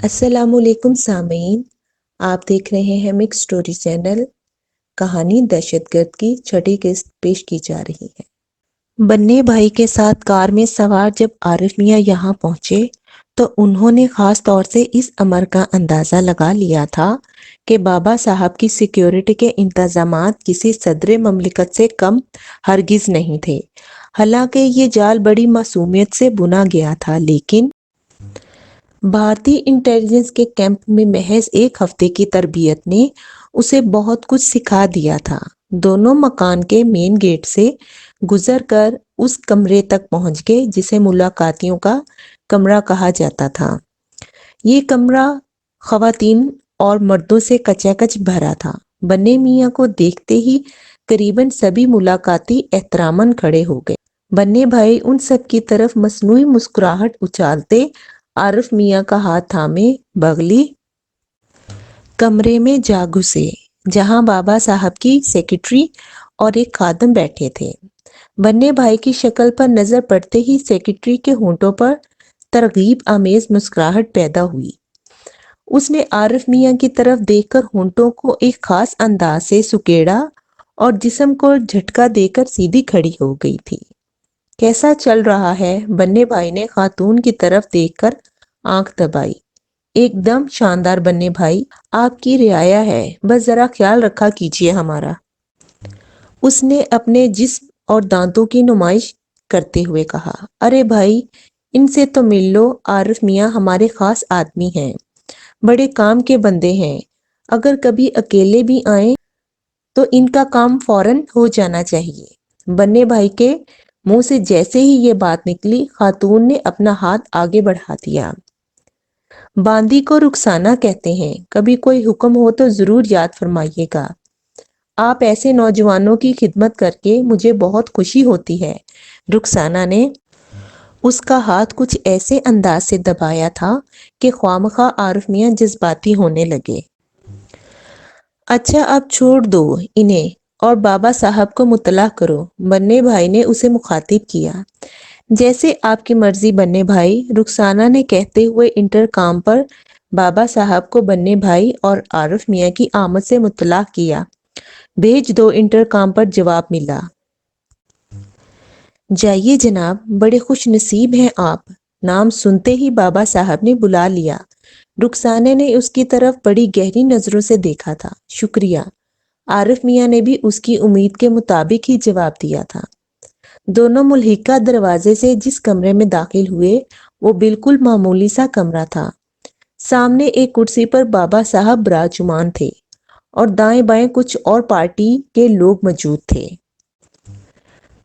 السلام علیکم سامعین، آپ دیکھ رہے ہیں مکس سٹوری چینل۔ کہانی دہشت گرد کی چھٹی قسط پیش کی جا رہی ہے۔ بننے بھائی کے ساتھ کار میں سوار جب عارف میاں یہاں پہنچے تو انہوں نے خاص طور سے اس امر کا اندازہ لگا لیا تھا کہ بابا صاحب کی سیکیورٹی کے انتظامات کسی صدر مملکت سے کم ہرگز نہیں تھے۔ حالانکہ یہ جال بڑی معصومیت سے بنا گیا تھا، لیکن بھارتی انٹیلیجنس کے کیمپ میں محض ایک ہفتے کی تربیت نے اسے بہت کچھ سکھا دیا تھا۔ دونوں مکان کے مین گیٹ سے گزر کر اس کمرے تک پہنچ گئے جسے ملاقاتیوں کا کمرہ کہا جاتا تھا۔ یہ کمرہ خواتین اور مردوں سے کچا کچ بھرا تھا۔ بننے میاں کو دیکھتے ہی قریباً سبھی ملاقاتی احتراماً کھڑے ہو گئے۔ بننے بھائی ان سب کی طرف مصنوعی مسکراہٹ اچھالتے عارف میاں کا ہاتھ تھامے بغلی کمرے میں جا گھسے، جہاں بابا صاحب کی سیکرٹری اور ایک خادم بیٹھے تھے۔ بننے بھائی کی شکل پر نظر پڑتے ہی سیکرٹری کے ہونٹوں پر ترغیب آمیز مسکراہٹ پیدا ہوئی۔ اس نے عارف میاں کی طرف دیکھ کر ہونٹوں کو ایک خاص انداز سے سکیڑا اور جسم کو جھٹکا دے کر سیدھی کھڑی ہو گئی تھی۔ کیسا چل رہا ہے؟ بننے بھائی نے خاتون کی طرف دیکھ کر آنکھ دبائی۔ ایک دم شاندار بننے بھائی، آپ کی رعایا ہے، بس ذرا خیال رکھا کیجیے ہمارا۔ اس نے اپنے جسم اور دانتوں کی نمائش کرتے ہوئے کہا۔ ارے بھائی، ان سے تو مل لو، عارف میاں ہمارے خاص آدمی ہیں، بڑے کام کے بندے ہیں، اگر کبھی اکیلے بھی آئیں تو ان کا کام فوراً ہو جانا چاہیے۔ بننے بھائی کے منہ سے جیسے ہی یہ بات نکلی، خاتون نے اپنا ہاتھ آگے بڑھا دیا۔ باندی کو رخسانہ کہتے ہیں، کبھی کوئی حکم ہو تو ضرور یاد فرمائیے گا۔ آپ ایسے نوجوانوں کی خدمت کر کے مجھے بہت خوشی ہوتی ہے۔ رخسانہ نے اس کا ہاتھ کچھ ایسے انداز سے دبایا تھا کہ خوامخواہ عارف میاں جذباتی ہونے لگے۔ اچھا اب چھوڑ دو انہیں اور بابا صاحب کو مطلع کرو، بننے بھائی نے اسے مخاطب کیا۔ جیسے آپ کی مرضی بننے بھائی، رخسانہ نے کہتے ہوئے انٹرکام پر بابا صاحب کو بننے بھائی اور عارف میاں کی آمد سے مطلع کیا۔ بھیج دو، انٹرکام پر جواب ملا۔ جائیے جناب، بڑے خوش نصیب ہیں آپ۔ نام سنتے ہی بابا صاحب نے بلا لیا۔ رخسانہ نے اس کی طرف بڑی گہری نظروں سے دیکھا تھا۔ شکریہ۔ عارف میاں نے بھی اس کی امید کے مطابق ہی جواب دیا تھا۔ دونوں ملحقہ دروازے سے جس کمرے میں داخل ہوئے وہ بالکل معمولی سا کمرہ تھا۔ سامنے ایک کرسی پر بابا صاحب براجمان تھے اور دائیں بائیں کچھ اور پارٹی کے لوگ موجود تھے۔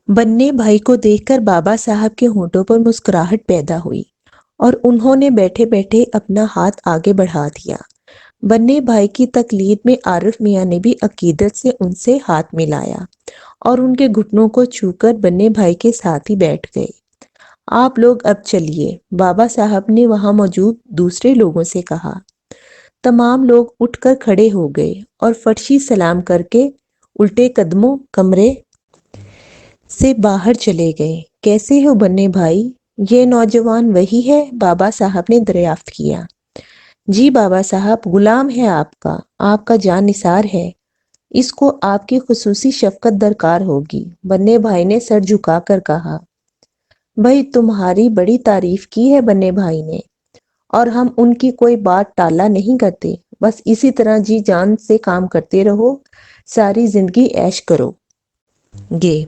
بننے بھائی کو دیکھ کر بابا صاحب کے ہونٹوں پر مسکراہٹ پیدا ہوئی اور انہوں نے بیٹھے بیٹھے اپنا ہاتھ آگے بڑھا دیا۔ بننے بھائی کی تقلید میں عارف میاں نے بھی عقیدت سے ان سے ہاتھ ملایا اور ان کے گھٹنوں کو چھو کر بننے بھائی کے ساتھ ہی بیٹھ گئے۔ آپ لوگ اب چلیے، بابا صاحب نے وہاں موجود دوسرے لوگوں سے کہا۔ تمام لوگ اٹھ کر کھڑے ہو گئے اور فرشی سلام کر کے الٹے قدموں کمرے سے باہر چلے گئے۔ کیسے ہو بننے بھائی؟ یہ نوجوان وہی ہے؟ بابا صاحب نے دریافت کیا۔ جی بابا صاحب، غلام ہے آپ کا جان نثار ہے، اس کو آپ کی خصوصی شفقت درکار ہوگی، بننے بھائی نے سر جھکا کر کہا۔ بھائی تمہاری بڑی تعریف کی ہے بننے بھائی نے، اور ہم ان کی کوئی بات ٹالا نہیں کرتے، بس اسی طرح جی جان سے کام کرتے رہو، ساری زندگی عیش کرو گے۔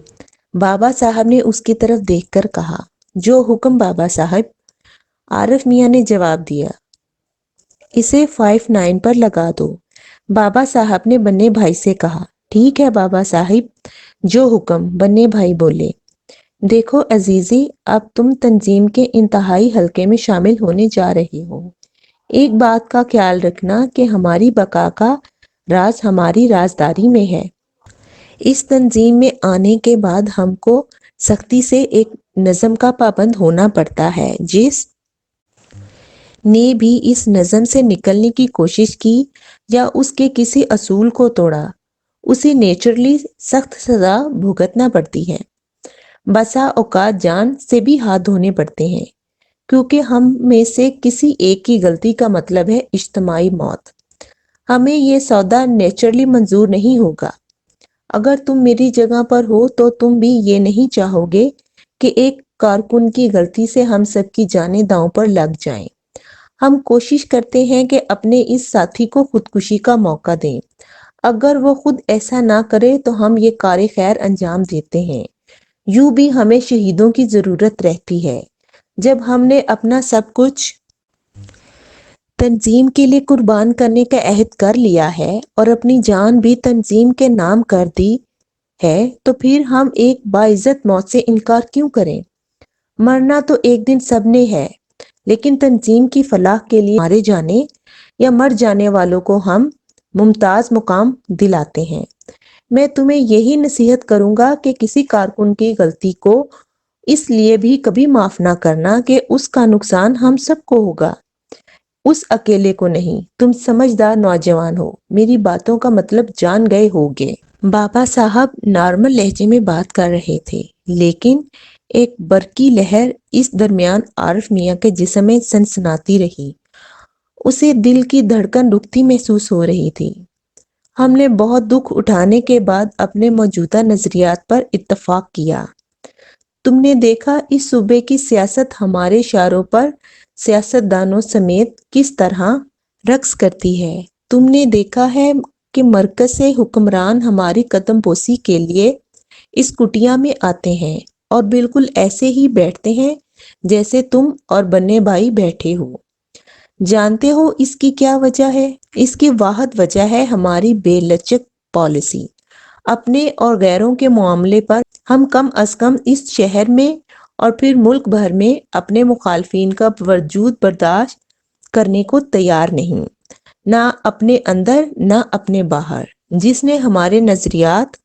بابا صاحب نے اس کی طرف دیکھ کر کہا۔ جو حکم بابا صاحب، عارف میاں نے جواب دیا۔ اسے 59 پر لگا دو، بابا صاحب نے بننے بھائی سے کہا۔ ٹھیک ہے بابا صاحب، جو حکم، بننے بھائی بولے۔ دیکھو عزیزی، اب تم تنظیم کے انتہائی حلقے میں شامل ہونے جا رہے ہو۔ ایک بات کا خیال رکھنا کہ ہماری بقا کا راز ہماری رازداری میں ہے۔ اس تنظیم میں آنے کے بعد ہم کو سختی سے ایک نظم کا پابند ہونا پڑتا ہے۔ جس نے بھی اس نظم سے نکلنے کی کوشش کی یا اس کے کسی اصول کو توڑا، اسے نیچرلی سخت سزا بھگتنا پڑتی ہے۔ بسا اوقات جان سے بھی ہاتھ دھونے پڑتے ہیں۔ کیونکہ ہم میں سے کسی ایک کی غلطی کا مطلب ہے اجتماعی موت۔ ہمیں یہ سودا نیچرلی منظور نہیں ہوگا۔ اگر تم میری جگہ پر ہو تو تم بھی یہ نہیں چاہو گے کہ ایک کارکن کی غلطی سے ہم سب کی جانیں داؤں پر لگ جائیں۔ ہم کوشش کرتے ہیں کہ اپنے اس ساتھی کو خودکشی کا موقع دیں۔ اگر وہ خود ایسا نہ کرے تو ہم یہ کار خیر انجام دیتے ہیں۔ یوں بھی ہمیں شہیدوں کی ضرورت رہتی ہے۔ جب ہم نے اپنا سب کچھ تنظیم کے لیے قربان کرنے کا عہد کر لیا ہے اور اپنی جان بھی تنظیم کے نام کر دی ہے تو پھر ہم ایک باعزت موت سے انکار کیوں کریں؟ مرنا تو ایک دن سب نے ہے، لیکن تنظیم کی فلاح کے لیے مارے جانے یا مر جانے والوں کو ہم ممتاز مقام دلاتے ہیں۔ میں تمہیں یہی نصیحت کروں گا کہ کسی کارکن کی غلطی کو اس لیے بھی کبھی معاف نہ کرنا کہ اس کا نقصان ہم سب کو ہوگا، اس اکیلے کو نہیں۔ تم سمجھدار نوجوان ہو، میری باتوں کا مطلب جان گئے ہوگے۔ بابا صاحب نارمل لہجے میں بات کر رہے تھے، لیکن ایک برقی لہر اس درمیان عارف میاں کے جسم میں سنسناتی رہی۔ اسے دل کی دھڑکن رکتی محسوس ہو رہی تھی۔ ہم نے بہت دکھ اٹھانے کے بعد اپنے موجودہ نظریات پر اتفاق کیا۔ تم نے دیکھا اس صوبے کی سیاست ہمارے اشاروں پر سیاستدانوں سمیت کس طرح رقص کرتی ہے۔ تم نے دیکھا ہے کہ مرکز سے حکمران ہماری قدم بوسی کے لیے اس کٹیا میں آتے ہیں اور بالکل ایسے ہی بیٹھتے ہیں جیسے تم اور بننے بھائی بیٹھے ہو۔ جانتے ہو اس کی کیا وجہ ہے؟ اس کی واحد وجہ ہے ہماری بے لچک پالیسی۔ اپنے اور غیروں کے معاملے پر ہم کم از کم اس شہر میں اور پھر ملک بھر میں اپنے مخالفین کا وجود برداشت کرنے کو تیار نہیں، نہ اپنے اندر نہ اپنے باہر۔ جس نے ہمارے نظریات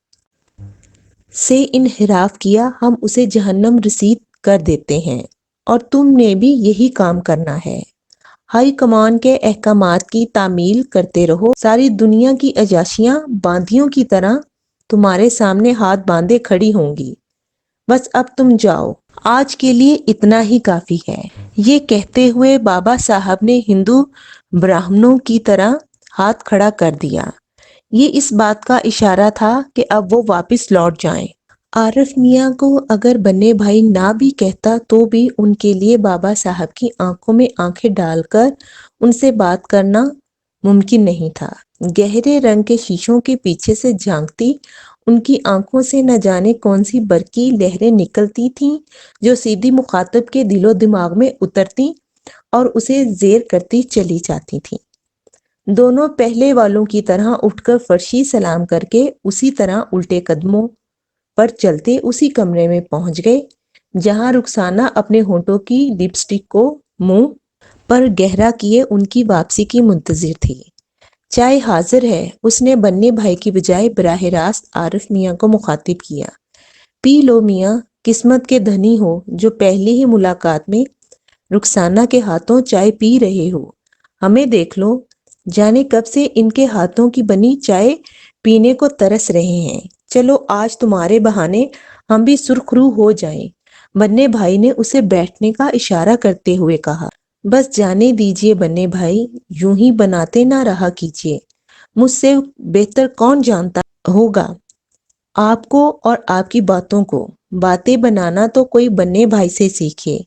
سے انحراف کیا ہم اسے جہنم رسید کر دیتے ہیں، اور تم نے بھی یہی کام کرنا ہے۔ ہائی کمان کے احکامات کی تعمیل کرتے رہو۔ ساری دنیا کی عیاشیاں باندیوں کی طرح تمہارے سامنے ہاتھ باندھے کھڑی ہوں گی۔ بس اب تم جاؤ، آج کے لیے اتنا ہی کافی ہے۔ یہ کہتے ہوئے بابا صاحب نے ہندو براہمنوں کی طرح ہاتھ کھڑا کر دیا۔ یہ اس بات کا اشارہ تھا کہ اب وہ واپس لوٹ جائیں۔ عارف میاں کو اگر بننے بھائی نہ بھی کہتا تو بھی ان کے لیے بابا صاحب کی آنکھوں میں آنکھیں ڈال کر ان سے بات کرنا ممکن نہیں تھا۔ گہرے رنگ کے شیشوں کے پیچھے سے جھانکتی ان کی آنکھوں سے نہ جانے کون سی برقی لہریں نکلتی تھیں جو سیدھی مخاطب کے دل و دماغ میں اترتی اور اسے زیر کرتی چلی جاتی تھیں۔ دونوں پہلے والوں کی طرح اٹھ کر فرشی سلام کر کے اسی طرح الٹے قدموں پر چلتے اسی کمرے میں پہنچ گئے جہاں رخسانہ اپنے ہونٹوں کی لپسٹک کو منہ پر گہرا کیے ان کی واپسی کی منتظر تھی۔ چائے حاضر ہے، اس نے بننے بھائی کی بجائے براہ راست عارف میاں کو مخاطب کیا۔ پی لو میاں، قسمت کے دھنی ہو جو پہلی ہی ملاقات میں رخسانہ کے ہاتھوں چائے پی رہے ہو۔ ہمیں دیکھ لو، جانے کب سے ان کے ہاتھوں کی بنی چائے پینے کو ترس رہے ہیں۔ چلو آج تمہارے بہانے ہم بھی سرخ رو ہو جائیں۔ بننے بھائی نے اسے بیٹھنے کا اشارہ کرتے ہوئے کہا۔ بس جانے دیجئے بننے بھائی، یوں ہی بناتے نہ رہا کیجئے۔ مجھ سے بہتر کون جانتا ہوگا آپ کو اور آپ کی باتوں کو۔ باتیں بنانا تو کوئی بننے بھائی سے سیکھے۔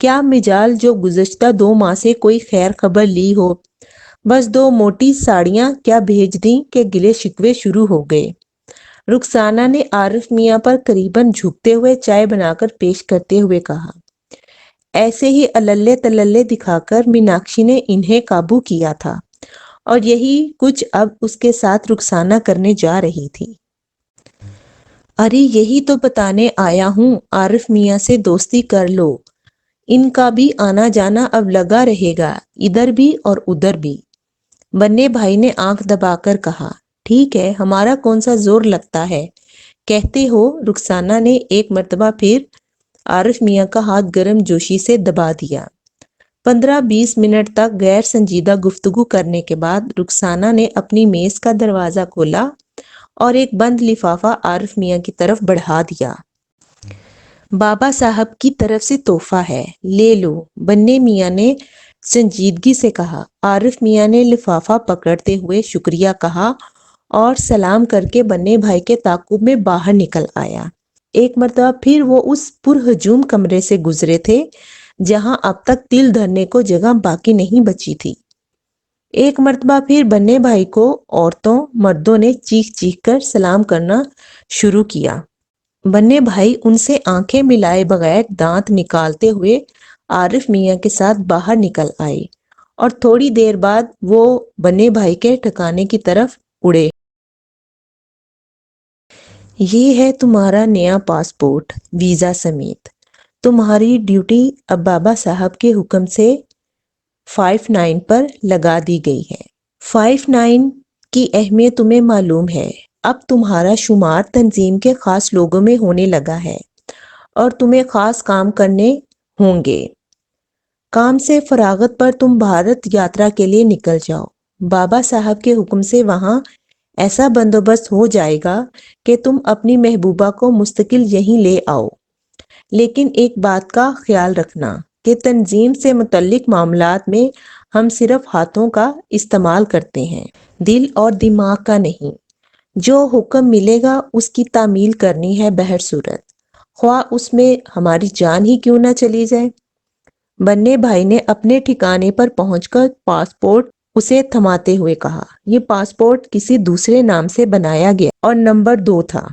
کیا مجال جو گزشتہ 2 ماہ سے کوئی خیر خبر لی ہو۔ بس 2 موٹی ساڑیاں کیا بھیج دیں کہ گلے شکوے شروع ہو گئے۔ رخسانہ نے عارف میاں پر قریباً جھکتے ہوئے چائے بنا کر پیش کرتے ہوئے کہا۔ ایسے ہی اللے تللے دکھا کر میناکشی نے انہیں قابو کیا تھا، اور یہی کچھ اب اس کے ساتھ رخسانہ کرنے جا رہی تھی۔ ارے یہی تو بتانے آیا ہوں، عارف میاں سے دوستی کر لو۔ ان کا بھی آنا جانا اب لگا رہے گا، ادھر بھی اور ادھر بھی۔ بننے بھائی نے آنکھ دبا کر کہا۔ ٹھیک ہے، ہمارا کون سا زور لگتا ہے کہتے ہو۔ رخسانہ نے ایک مرتبہ پھر عارف میاں کا ہاتھ گرم جوشی سے دبا دیا۔ 15-20 منٹ تک غیر سنجیدہ گفتگو کرنے کے بعد رخسانہ نے اپنی میز کا دروازہ کھولا اور ایک بند لفافہ عارف میاں کی طرف بڑھا دیا۔ بابا صاحب کی طرف سے تحفہ ہے، لے لو، بننے میاں نے سنجیدگی سے کہا۔ عارف میاں نے لفافہ پکڑتے ہوئے شکریہ کہا اور سلام کر کے بننے بھائی کے تعاقب میں باہر نکل آیا۔ ایک مرتبہ پھر وہ اس پرہجوم کمرے سے گزرے تھے جہاں اب تک تل دھرنے کو جگہ باقی نہیں بچی تھی۔ ایک مرتبہ پھر بننے بھائی کو عورتوں مردوں نے چیخ چیخ کر سلام کرنا شروع کیا۔ بننے بھائی ان سے آنکھیں ملائے بغیر دانت نکالتے ہوئے عارف میاں کے ساتھ باہر نکل آئے اور تھوڑی دیر بعد وہ بننے بھائی کے ٹھکانے کی طرف اڑے۔ یہ ہے تمہارا نیا پاسپورٹ، ویزا سمیت۔ تمہاری ڈیوٹی اب بابا صاحب کے حکم سے 59 پر لگا دی گئی ہے۔ 59 کی اہمیت تمہیں معلوم ہے۔ اب تمہارا شمار تنظیم کے خاص لوگوں میں ہونے لگا ہے اور تمہیں خاص کام کرنے ہوں گے۔ کام سے فراغت پر تم بھارت یاترا کے لیے نکل جاؤ۔ بابا صاحب کے حکم سے وہاں ایسا بندوبست ہو جائے گا کہ تم اپنی محبوبہ کو مستقل یہیں لے آؤ، لیکن ایک بات کا خیال رکھنا کہ تنظیم سے متعلق معاملات میں ہم صرف ہاتھوں کا استعمال کرتے ہیں، دل اور دماغ کا نہیں۔ جو حکم ملے گا اس کی تعمیل کرنی ہے بہر صورت، خواہ اس میں ہماری جان ہی کیوں نہ چلی جائے۔ بننے بھائی نے اپنے ٹھکانے پر پہنچ کر پاسپورٹ اسے تھماتے ہوئے کہا۔ یہ پاسپورٹ کسی دوسرے نام سے بنایا گیا اور نمبر 2 تھا۔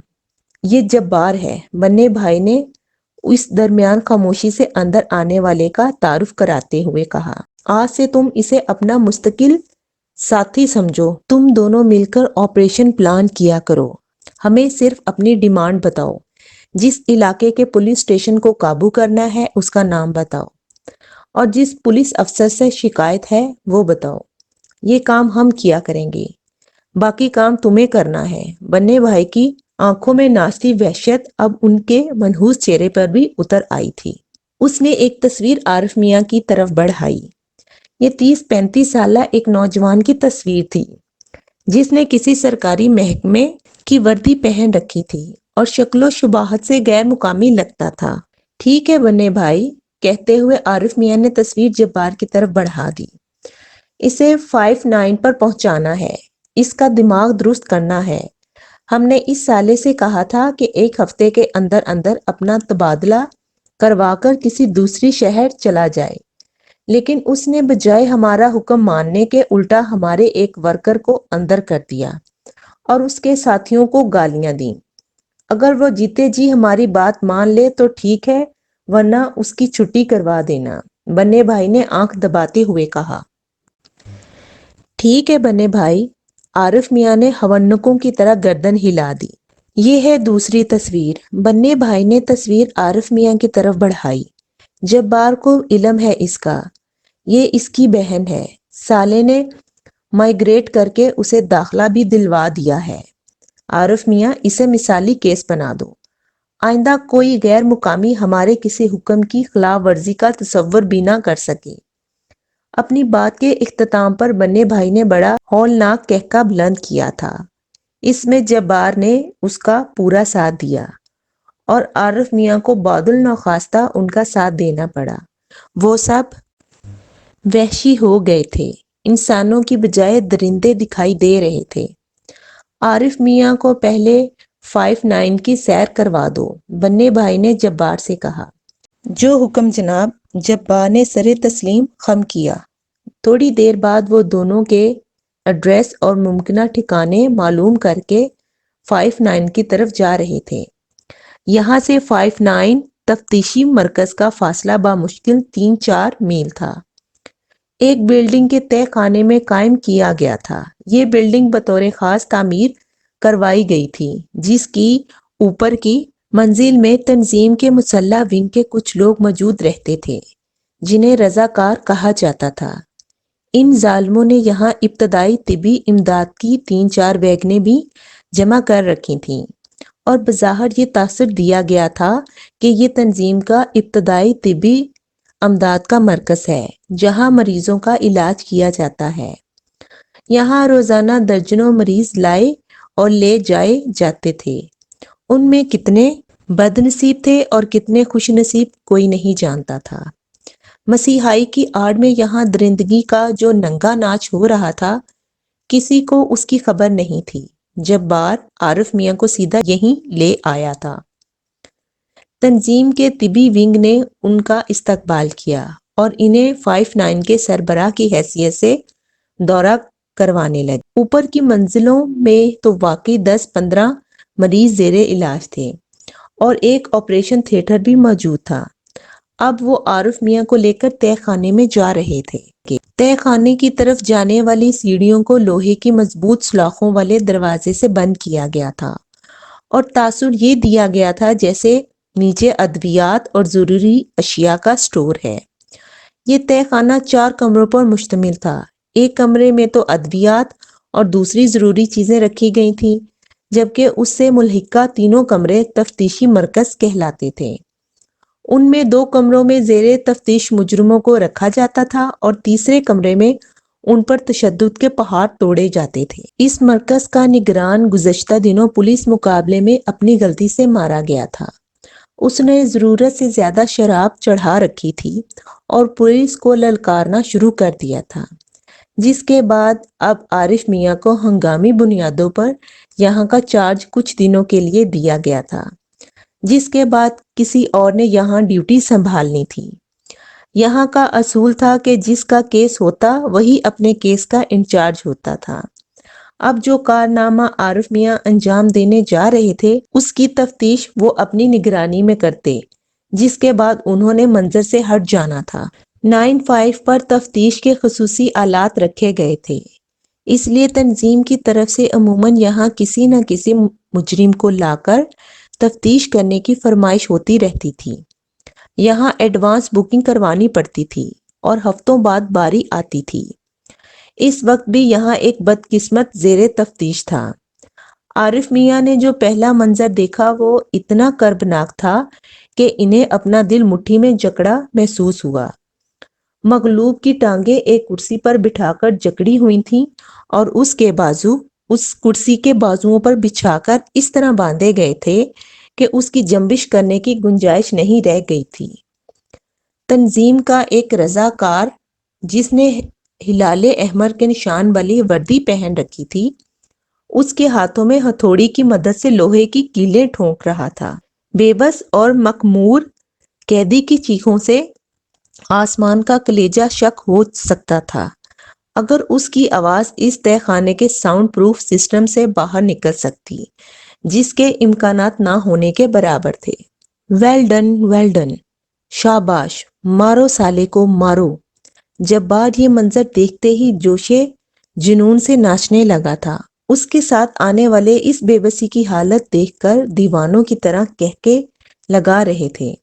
یہ جبار ہے، بننے بھائی نے اس درمیان خاموشی سے اندر آنے والے کا تعارف کراتے ہوئے کہا۔ آج سے تم اسے اپنا مستقل ساتھی سمجھو، تم دونوں مل کر آپریشن پلان کیا کرو۔ ہمیں صرف اپنی ڈیمانڈ بتاؤ، جس علاقے کے پولیس اسٹیشن کو قابو کرنا ہے اس کا نام بتاؤ اور جس پولیس افسر سے شکایت ہے وہ بتاؤ۔ یہ کام ہم کیا کریں گے، باقی کام تمہیں کرنا ہے۔ بننے بھائی کی آنکھوں میں ناچتی وحشت اب ان کے منحوس چہرے پر بھی اتر آئی تھی۔ اس نے ایک تصویر عارف میاں کی طرف بڑھائی۔ یہ 30-35 سالہ ایک نوجوان کی تصویر تھی جس نے کسی سرکاری محکمے کی وردی پہن رکھی تھی اور شکل و شباہت سے غیر مقامی لگتا تھا۔ ٹھیک ہے بننے بھائی، کہتے ہوئے عارف میاں نے تصویر جبار کی طرف بڑھا دی۔ اسے 59 پر پہنچانا ہے، اس کا دماغ درست کرنا ہے۔ ہم نے اس سالے سے کہا تھا کہ 1 ہفتے کے اندر اندر اپنا تبادلہ کروا کر کسی دوسری شہر چلا جائے، لیکن اس نے بجائے ہمارا حکم ماننے کے الٹا ہمارے ایک ورکر کو اندر کر دیا اور اس کے ساتھیوں کو گالیاں دیں۔ اگر وہ جیتے جی ہماری بات مان لے تو ٹھیک ہے، ورنہ اس کی چھٹی کروا دینا، بننے بھائی نے آنکھ دباتے ہوئے کہا۔ ٹھیک ہے بننے بھائی، عارف میاں نے ہونکوں کی طرح گردن ہلا دی۔ یہ ہے دوسری تصویر۔ بننے بھائی نے تصویر عارف میاں کی طرف بڑھائی۔ جبار کو علم ہے اس کا، یہ اس کی بہن ہے، سالے نے مائیگریٹ کر کے اسے داخلہ بھی دلوا دیا ہے۔ عارف میاں، اسے مثالی کیس بنا دو، آئندہ کوئی غیر مقامی ہمارے کسی حکم کی خلاف ورزی کا تصور بھی نہ کر سکے۔ اپنی بات کے اختتام پر بننے بھائی نے بڑا ہولناک قہقہ بلند کیا تھا۔ اس میں جبار نے اس کا پورا ساتھ دیا اور عارف میاں کو بعد النخواستہ ان کا ساتھ دینا پڑا۔ وہ سب وحشی ہو گئے تھے، انسانوں کی بجائے درندے دکھائی دے رہے تھے۔ عارف میاں کو پہلے 59 کی سیر کروا دو، بننے بھائی نے جبار سے کہا۔ جو حکم جناب، جبار نے سر تسلیم خم کیا۔ تھوڑی دیر بعد وہ دونوں کے ایڈریس اور ممکنہ ٹھکانے معلوم کر کے 59 کی طرف جا رہے تھے۔ یہاں سے 59 تفتیشی مرکز کا فاصلہ بامشکل 3-4 میل تھا۔ ایک بلڈنگ کے تہہ خانے میں قائم کیا گیا تھا۔ یہ بلڈنگ بطور خاص تعمیر کروائی گئی تھی، جس کی اوپر کی منزل میں تنظیم کے مسلح ونگ کے کچھ لوگ موجود رہتے تھے جنہیں رضاکار کہا جاتا تھا۔ ان ظالموں نے یہاں ابتدائی طبی امداد کی 3-4 ویگنیں بھی جمع کر رکھی تھیں اور بظاہر یہ تاثر دیا گیا تھا کہ یہ تنظیم کا ابتدائی طبی امداد کا مرکز ہے جہاں مریضوں کا علاج کیا جاتا ہے۔ یہاں روزانہ درجنوں مریض لائے اور لے جائے جاتے تھے۔ ان میں کتنے بد نصیب تھے اور کتنے خوش نصیب کوئی نہیں جانتا تھا۔ مسیحائی کی آڑ میں یہاں درندگی کا جو ننگا ناچ ہو رہا تھا، کسی کو اس کی خبر نہیں تھی۔ جب بار عارف میاں کو سیدھا یہیں لے آیا تھا۔ تنظیم کے طبی ونگ نے ان کا استقبال کیا اور انہیں 5/9 کے سربراہ کی حیثیت سے دورہ کروانے لگے۔ اوپر کی منزلوں میں تو واقعی 10-15 مریض زیر علاج تھے اور ایک آپریشن تھیٹر بھی موجود تھا۔ اب وہ عارف میاں کو لے کر تہہ خانے میں جا رہے تھے۔ تہہ خانے کی طرف جانے والی سیڑھیوں کو لوہے کی مضبوط سلاخوں والے دروازے سے بند کیا گیا تھا اور تاثر یہ دیا گیا تھا جیسے نیچے ادویات اور ضروری اشیاء کا سٹور ہے۔ یہ تہہ خانہ 4 کمروں پر مشتمل تھا۔ ایک کمرے میں تو ادویات اور دوسری ضروری چیزیں رکھی گئی تھیں، جبکہ اس سے ملحقہ تینوں کمرے تفتیشی مرکز کہلاتے تھے۔ ان میں 2 کمروں میں زیر تفتیش مجرموں کو رکھا جاتا تھا اور تیسرے کمرے میں ان پر تشدد کے پہاڑ توڑے جاتے تھے۔ اس مرکز کا نگران گزشتہ دنوں پولیس مقابلے میں اپنی غلطی سے مارا گیا تھا۔ اس نے ضرورت سے زیادہ شراب چڑھا رکھی تھی اور پولیس کو للکارنا شروع کر دیا تھا، جس کے بعد اب عارف میاں کو ہنگامی بنیادوں پر یہاں کا چارج کچھ دنوں کے لیے دیا گیا تھا، جس کے بعد کسی اور نے یہاں ڈیوٹی سنبھالنی تھی۔ یہاں کا اصول تھا کہ جس کا کیس ہوتا وہی اپنے کیس کا انچارج ہوتا تھا۔ اب جو کارنامہ عارف میاں انجام دینے جا رہے تھے، اس کی تفتیش وہ اپنی نگرانی میں کرتے، جس کے بعد انہوں نے منظر سے ہٹ جانا تھا۔ 9/5 پر تفتیش کے خصوصی آلات رکھے گئے تھے، اس لیے تنظیم کی طرف سے عموماً یہاں کسی نہ کسی مجرم کو لا کر تفتیش کرنے کی فرمائش ہوتی رہتی تھی۔ یہاں ایڈوانس بکنگ کروانی پڑتی تھی اور ہفتوں بعد باری آتی تھی۔ اس وقت بھی یہاں ایک بدقسمت زیر تفتیش تھا۔ عارف میاں نے جو پہلا منظر دیکھا وہ اتنا کربناک تھا کہ انہیں اپنا دل مٹھی میں جکڑا محسوس ہوا۔ مغلوب کی ٹانگیں ایک کرسی پر بٹھا کر جکڑی ہوئی تھیں اور اس کے بازو اس کرسی کے بازوؤں پر بچھا کر اس طرح باندھے گئے تھے کہ اس کی جنبش کرنے کی گنجائش نہیں رہ گئی تھی۔ تنظیم کا ایک رضاکار جس نے ہلال احمر کے نشان والی وردی پہن رکھی تھی، اس کے ہاتھوں میں ہتھوڑی کی مدد سے لوہے کی کیلیں ٹھونک رہا تھا۔ بے بس اور مخمور قیدی کی چیخوں سے آسمان کا کلیجہ شک ہو سکتا تھا اگر اس کی آواز اس تہہ خانے کے ساؤنڈ پروف سسٹم سے باہر نکل سکتی، جس کے امکانات نہ ہونے کے برابر تھے۔ ویل ڈن، ویل ڈن، شاباش، مارو سالے کو مارو۔ جبار یہ منظر دیکھتے ہی جوشے جنون سے ناچنے لگا تھا۔ اس کے ساتھ آنے والے اس بے بسی کی حالت دیکھ کر دیوانوں کی طرح کہکے لگا رہے تھے۔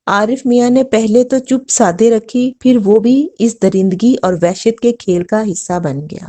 عارف میاں نے پہلے تو چپ سادے رکھی، پھر وہ بھی اس درندگی اور وحشت کے کھیل کا حصہ بن گیا۔